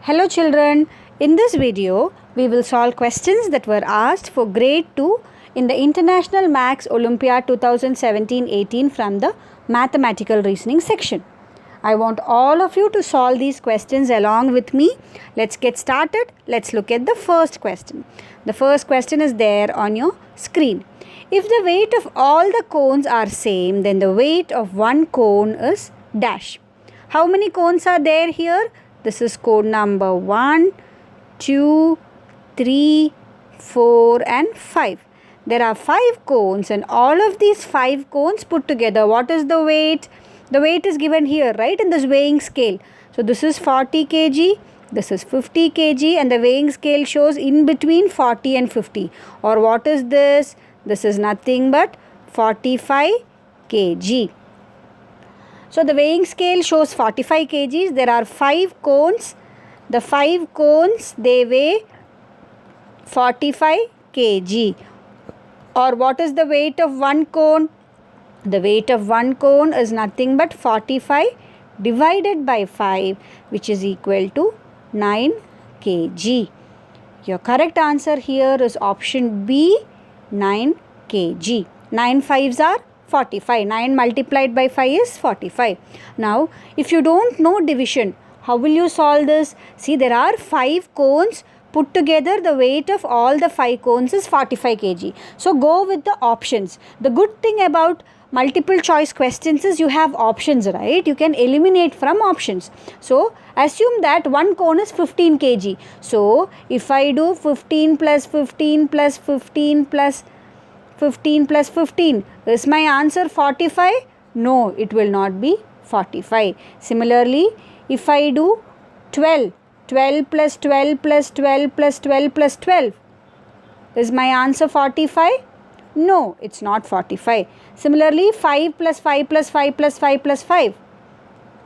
Hello children, in this video we will solve questions that were asked for grade 2 in the International Maths Olympiad 2017-18 from the Mathematical Reasoning section. I want all of you to solve these questions along with me. Let's get started. Let's look at the first question. The first question is there on your screen. If the weight of all the cones are same, then the weight of one cone is dash. How many cones are there here? This is cone number 1, 2, 3, 4 and 5. There are 5 cones and all of these 5 cones put together, what is the weight? The weight is given here, right, in this weighing scale. So this is 40 kg, this is 50 kg and the weighing scale shows in between 40 and 50. Or what is this? This is nothing but 45 kg. So the weighing scale shows 45 kgs. There are 5 cones. The 5 cones, they weigh 45 kg. Or what is the weight of one cone? The weight of one cone is nothing but 45 divided by 5, which is equal to 9 kg. Your correct answer here is option B, 9 kg. 9 5s are 45. 9 multiplied by 5 is 45. Now, if you don't know division, how will you solve this? See, there are 5 cones. Put together, the weight of all the 5 cones is 45 kg. So, go with the options. The good thing about multiple choice questions is you have options, right? You can eliminate from options. So, assume that one cone is 15 kg. So, if I do 15 plus 15 plus 15 plus 15 plus 15, is my answer 45? No, it will not be 45. Similarly, if I do 12 plus 12 plus 12 plus 12 plus 12, is my answer 45? No, it's not 45. Similarly, 5 plus 5 plus 5 plus 5 plus 5,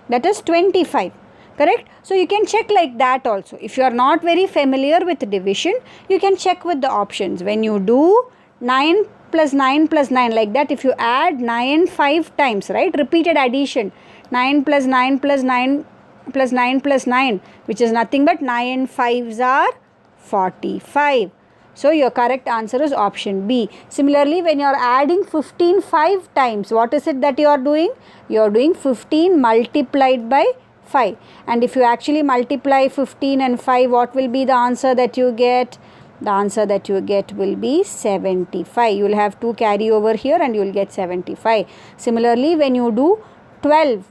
that is 25. Correct? So, you can check like that also. If you are not very familiar with division, you can check with the options. When you do 9 plus 9 plus 9, like that, if you add 9 5 times, right, repeated addition, 9 plus 9 plus 9 plus 9 plus 9, which is nothing but 9 5s are 45. So, your correct answer is option B. Similarly, when you are adding 15 5 times, what is it that you are doing? You are doing 15 multiplied by 5. And if you actually multiply 15 and 5, what will be the answer that you get? The answer that you get will be 75. You will have 2 carry over here and you will get 75. Similarly, when you do 12,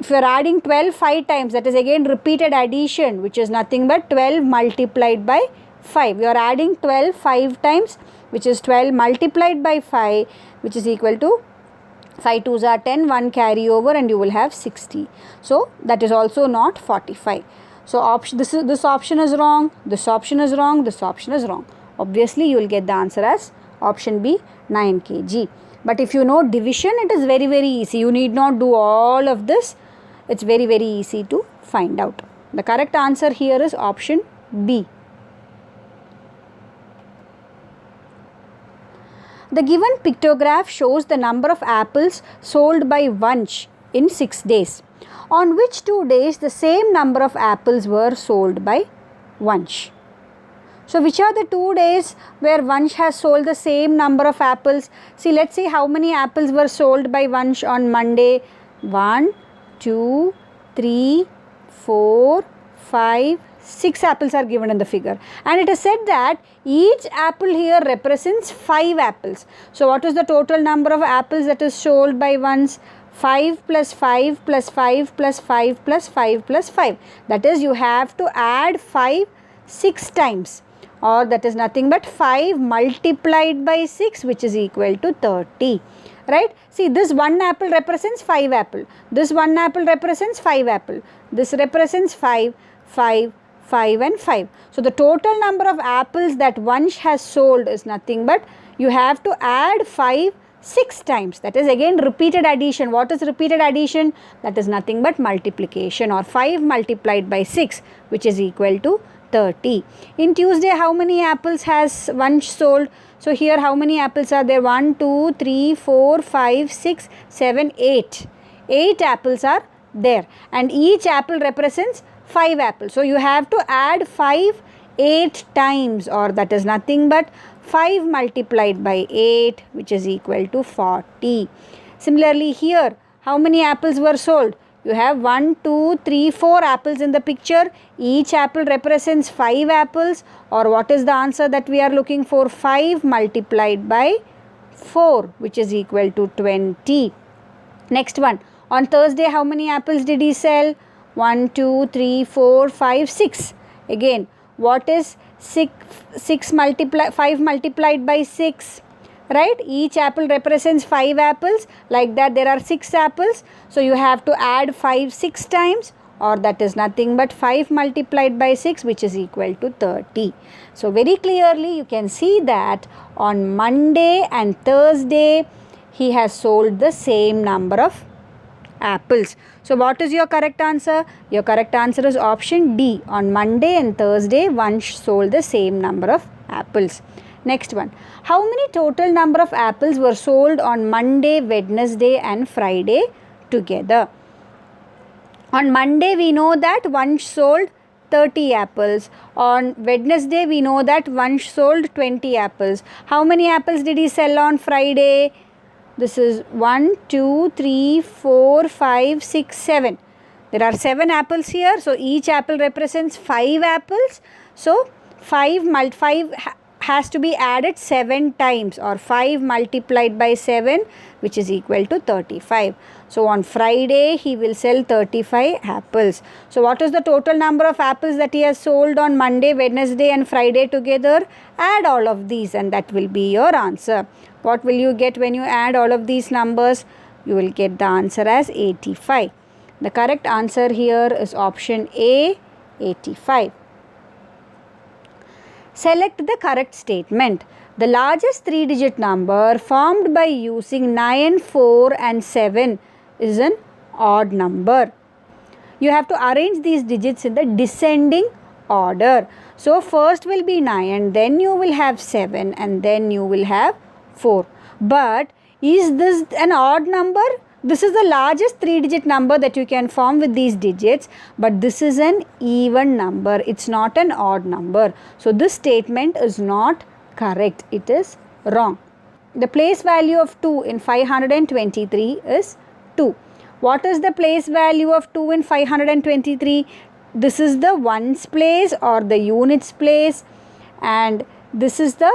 if you are adding 12 5 times, that is again repeated addition, which is nothing but 12 multiplied by 5. You are adding 12 5 times, which is 12 multiplied by 5, which is equal to 5 2s are 10, 1 carry over and you will have 60. So, that is also not 45. So, this option is wrong, this option is wrong, this option is wrong. Obviously, you will get the answer as option B, 9 kg. But if you know division, it is very, very easy. You need not do all of this. It's very, very easy to find out. The correct answer here is option B. The given pictograph shows the number of apples sold by Vansh in 6 days. On which 2 days the same number of apples were sold by Vansh? So, which are the 2 days where Vansh has sold the same number of apples? See, let's see how many apples were sold by Vansh on Monday. 1, 2, 3, 4, 5, 6 apples are given in the figure. And it is said that each apple here represents 5 apples. So, what is the total number of apples that is sold by Vansh? 5 plus 5 plus 5 plus 5 plus 5 plus 5. That is, you have to add 5 6 times, or that is nothing but 5 multiplied by 6, which is equal to 30. Right? See, this one apple represents 5 apple. This one apple represents 5 apple. This represents 5, 5, 5 and 5. So, the total number of apples that Vansh has sold is nothing but you have to add 5 6 times. That is again repeated addition. What is repeated addition? That is nothing but multiplication, or 5 multiplied by 6, which is equal to 30. In Tuesday, how many apples has Vansh sold? So, here how many apples are there? 1, 2, 3, 4, 5, 6, 7, 8. 8 apples are there, and each apple represents 5 apples. So you have to add 5 8 times, or that is nothing but 5 multiplied by 8, which is equal to 40. Similarly here, how many apples were sold? You have 1, 2, 3, 4 apples in the picture. Each apple represents 5 apples, or what is the answer that we are looking for? 5 multiplied by 4, which is equal to 20. Next one. On Thursday, how many apples did he sell? 1, 2, 3, 4, 5, 6. Again, what is 5 multiplied by 6? Right? Each apple represents 5 apples. Like that, there are 6 apples. So you have to add 5 6 times, or that is nothing but 5 multiplied by 6, which is equal to 30. So very clearly you can see that on Monday and Thursday he has sold the same number of apples. So what is your correct answer? Your correct answer is option D. On Monday and Thursday one sold the same number of apples. Next one. How many total number of apples were sold on Monday, Wednesday and Friday together? On Monday we know that one sold 30 apples. On Wednesday we know that one sold 20 apples. How many apples did he sell on Friday? This is 1, 2, 3, 4, 5, 6, 7. There are 7 apples here. So each apple represents 5 apples. So 5 has to be added 7 times, or 5 multiplied by 7, which is equal to 35. So on Friday he will sell 35 apples. So what is the total number of apples that he has sold on Monday, Wednesday and Friday together? Add all of these and that will be your answer. What will you get when you add all of these numbers? You will get the answer as 85. The correct answer here is option A, 85. Select the correct statement. The largest 3-digit number formed by using 9, 4 and 7 is an odd number. You have to arrange these digits in the descending order. So first will be 9, then you will have 7 and then you will have 4. But is this an odd number? This is the largest 3-digit number that you can form with these digits, but this is an even number. It's not an odd number. So this statement is not correct. It is wrong. The place value of 2 in 523 is 2. What is the place value of 2 in 523? This is the ones place or the units place, and this is the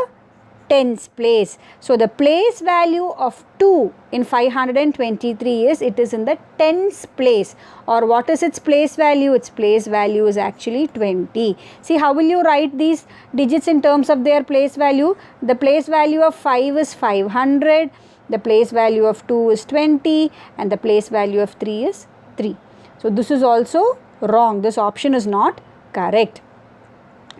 tens place. So the place value of 2 in 523 is, it is in the tens place. Or what is its place value? Its place value is actually 20. See, how will you write these digits in terms of their place value? The place value of 5 is 500, the place value of 2 is 20, and the place value of 3 is 3. So this is also wrong. This option is not correct.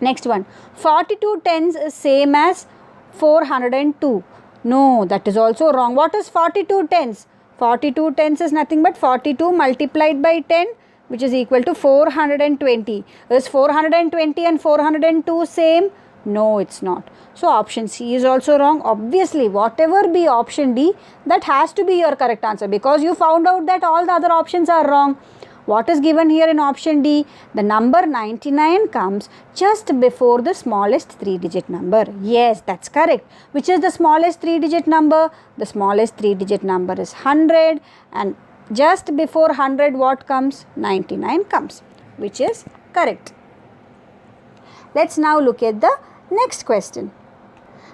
Next one. 42 tens is same as 402. No, that is also wrong. What is 42 tens? 42 tens is nothing but 42 multiplied by 10, which is equal to 420. Is 420 and 402 same? No, it's not. So option C is also wrong. Obviously, whatever be option D, that has to be your correct answer, because you found out that all the other options are wrong. What is given here in option D? The number 99 comes just before the smallest 3-digit number. Yes, that's correct. Which is the smallest 3-digit number? The smallest 3-digit number is 100, and just before 100 what comes? 99 comes, which is correct. Let's now look at the next question.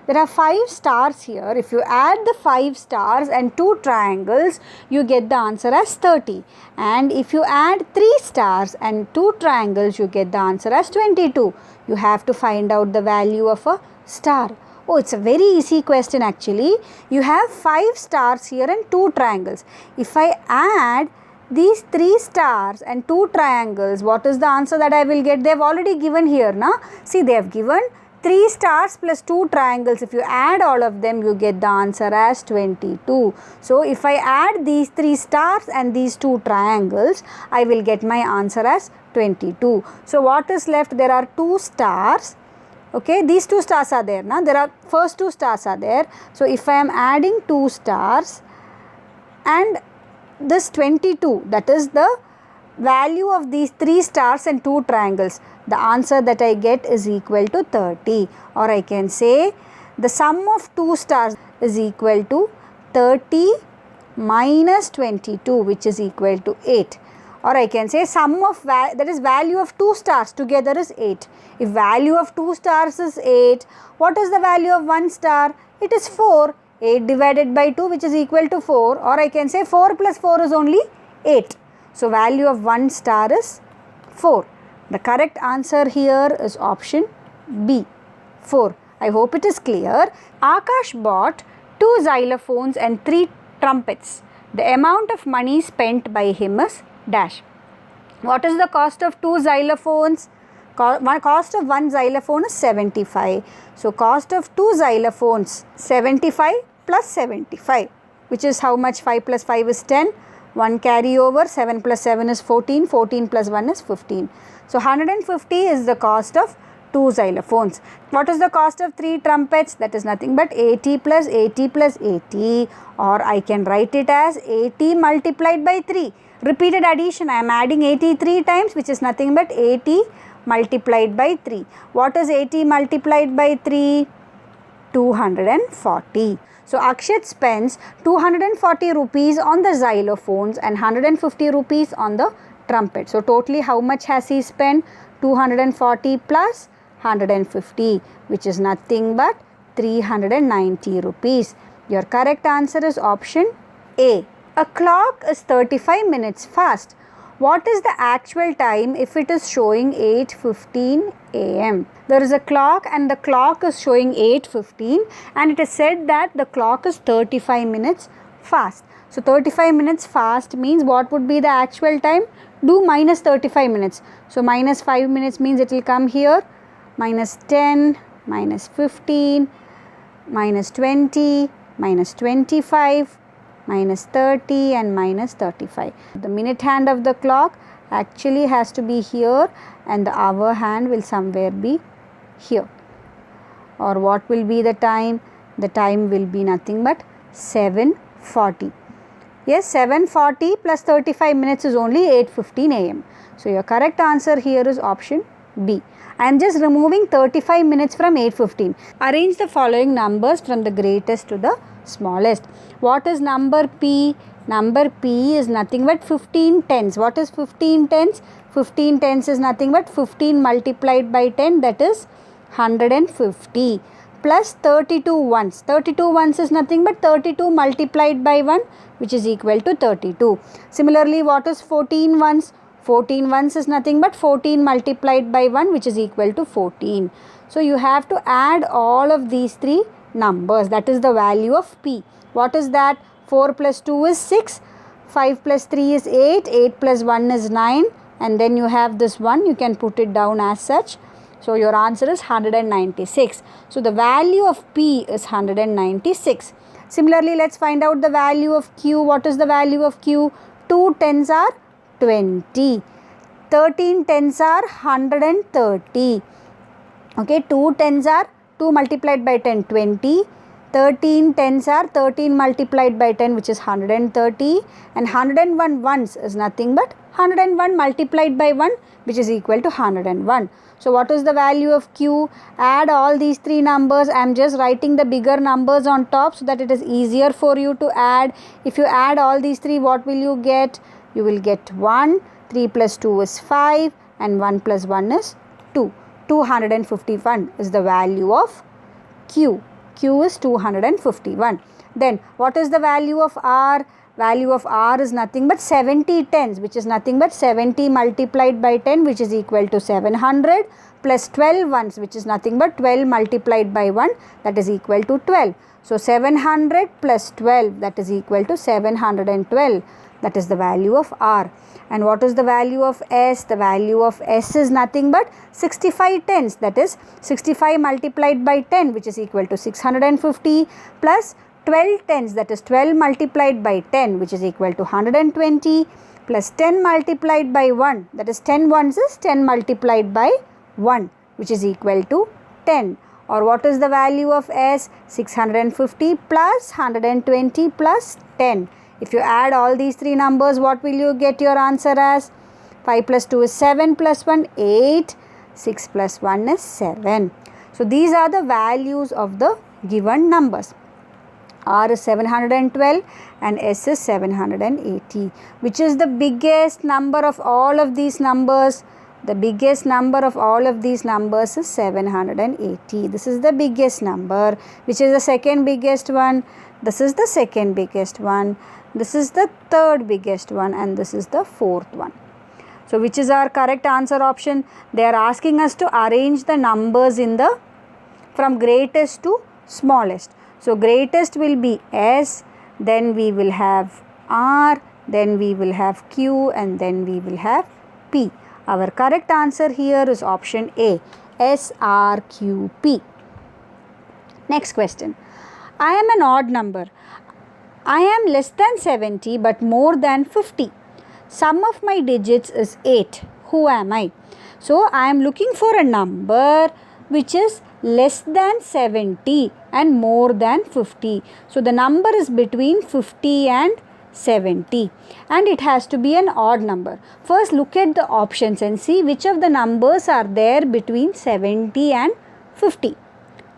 There are 5 stars here. If you add the 5 stars and 2 triangles, you get the answer as 30. And if you add 3 stars and 2 triangles, you get the answer as 22. You have to find out the value of a star. Oh, it's a very easy question actually. You have 5 stars here and 2 triangles. If I add these 3 stars and 2 triangles, what is the answer that I will get? They have already given here, na? See, they have given 3 stars plus 2 triangles. If you add all of them, you get the answer as 22. So, if I add these 3 stars and these 2 triangles, I will get my answer as 22. So, what is left? There are 2 stars. Okay, these 2 stars are there. Now, there are first 2 stars are there. So, if I am adding 2 stars and this 22, that is the value of these 3 stars and 2 triangles, the answer that I get is equal to 30. Or I can say the sum of 2 stars is equal to 30 minus 22, which is equal to 8. Or I can say sum of that is value of 2 stars together is 8. If value of 2 stars is 8, what is the value of 1 star? It is 4. 8 divided by 2, which is equal to 4. Or I can say 4 plus 4 is only 8. So value of 1 star is 4. The correct answer here is option B, 4. I hope it is clear. Akash bought 2 xylophones and 3 trumpets. The amount of money spent by him is dash. What is the cost of 2 xylophones? Cost of 1 xylophone is 75. So cost of 2 xylophones, 75 plus 75, which is how much? 5 plus 5 is 10. 1 carry over, 7 plus 7 is 14, 14 plus 1 is 15. So 150 is the cost of 2 xylophones. What is the cost of 3 trumpets? That is nothing but 80 plus 80 plus 80, or I can write it as 80 multiplied by 3. Repeated addition, I am adding 83 times, which is nothing but 80 multiplied by 3. What is 80 multiplied by 3? 240. So Akshat spends 240 rupees on the xylophones and 150 rupees on the trumpet. So totally how much has he spent? 240 plus 150, which is nothing but 390 rupees. Your correct answer is option A. A clock is 35 minutes fast. What is the actual time if it is showing 8:15 a.m.? There is a clock and the clock is showing 8:15 and it is said that the clock is 35 minutes fast. So 35 minutes fast means what would be the actual time? Do minus 35 minutes. So minus 5 minutes means it will come here. Minus 10, minus 15, minus 20, minus 25, minus 30 and minus 35. The minute hand of the clock actually has to be here and the hour hand will somewhere be here. Or what will be the time? The time will be nothing but 7:40. Yes, 7:40 plus 35 minutes is only 8:15 a.m. So your correct answer here is option B. I am just removing 35 minutes from 8:15. Arrange the following numbers from the greatest to the smallest. What is number P? Number P is nothing but 15 tens. What is 15 tens? 15 tens is nothing but 15 multiplied by 10, that is 150, plus 32 ones. 32 ones is nothing but 32 multiplied by 1, which is equal to 32. Similarly, what is 14 ones? 14 ones is nothing but 14 multiplied by 1, which is equal to 14. So you have to add all of these 3 numbers. That is the value of P. What is that? 4 plus 2 is 6, 5 plus 3 is 8, 8 plus 1 is 9, and then you have this one, you can put it down as such. So your answer is 196. So the value of P is 196. Similarly, let's find out the value of Q. What is the value of Q? 2 tens are 20. 13 tens are 130. Okay, 2 tens are 2 multiplied by 10, 20. 13 tens are 13 multiplied by 10, which is 130. And 101 ones is nothing but 101 multiplied by 1, which is equal to 101. So what is the value of Q? Add all these 3 numbers. I am just writing the bigger numbers on top so that it is easier for you to add. If you add all these 3, what will you get? You will get 1. 3 plus 2 is 5 and 1 plus 1 is 2. 251 is the value of Q. Q is 251. Then what is the value of R? Value of R is nothing but 70 tens, which is nothing but 70 multiplied by 10, which is equal to 700, plus 12 ones, which is nothing but 12 multiplied by 1, that is equal to 12. So 700 plus 12, that is equal to 712. That is the value of R. And what is the value of S? The value of S is nothing but 65 tens, that is 65 multiplied by 10, which is equal to 650, plus 12 tens, that is 12 multiplied by 10, which is equal to 120, plus 10 multiplied by 1, that is 10 ones is 10 multiplied by 1, which is equal to 10. Or what is the value of S? 650 plus 120 plus 10. If you add all these 3 numbers, what will you get your answer as? 5 plus 2 is 7 plus 1, 8. 6 plus 1 is 7. So these are the values of the given numbers. R is 712 and S is 780. Which is the biggest number of all of these numbers? The biggest number of all of these numbers is 780. This is the biggest number. Which is the second biggest one? This is the second biggest one. This is the third biggest one, and this is the fourth one. So which is our correct answer option? They are asking us to arrange the numbers in the from greatest to smallest. So greatest will be S, then we will have R, then we will have Q, and then we will have P. Our correct answer here is option A, S, R, Q, P. Next question. I am an odd number. I am less than 70 but more than 50. Sum of my digits is 8. Who am I? So I am looking for a number which is less than 70 and more than 50. So the number is between 50 and 70 and it has to be an odd number. First look at the options and see which of the numbers are there between 70 and 50.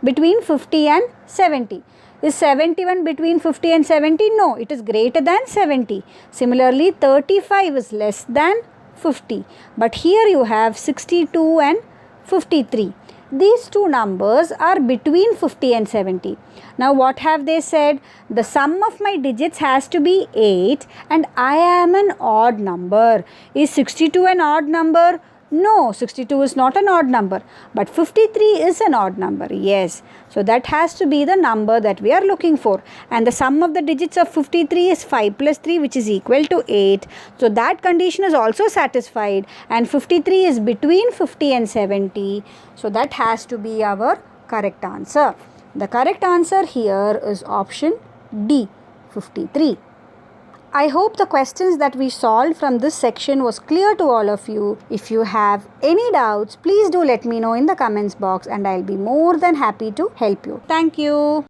Between 50 and 70. Is 71 between 50 and 70? No, it is greater than 70. Similarly, 35 is less than 50. But here you have 62 and 53. These two numbers are between 50 and 70. Now what have they said? The sum of my digits has to be 8 and I am an odd number. Is 62 an odd number? No, 62 is not an odd number, but 53 is an odd number. Yes, so that has to be the number that we are looking for. And the sum of the digits of 53 is 5 plus 3, which is equal to 8. So that condition is also satisfied, and 53 is between 50 and 70. So that has to be our correct answer. The correct answer here is option D, 53. I hope the questions that we solved from this section was clear to all of you. If you have any doubts, please do let me know in the comments box and I'll be more than happy to help you. Thank you.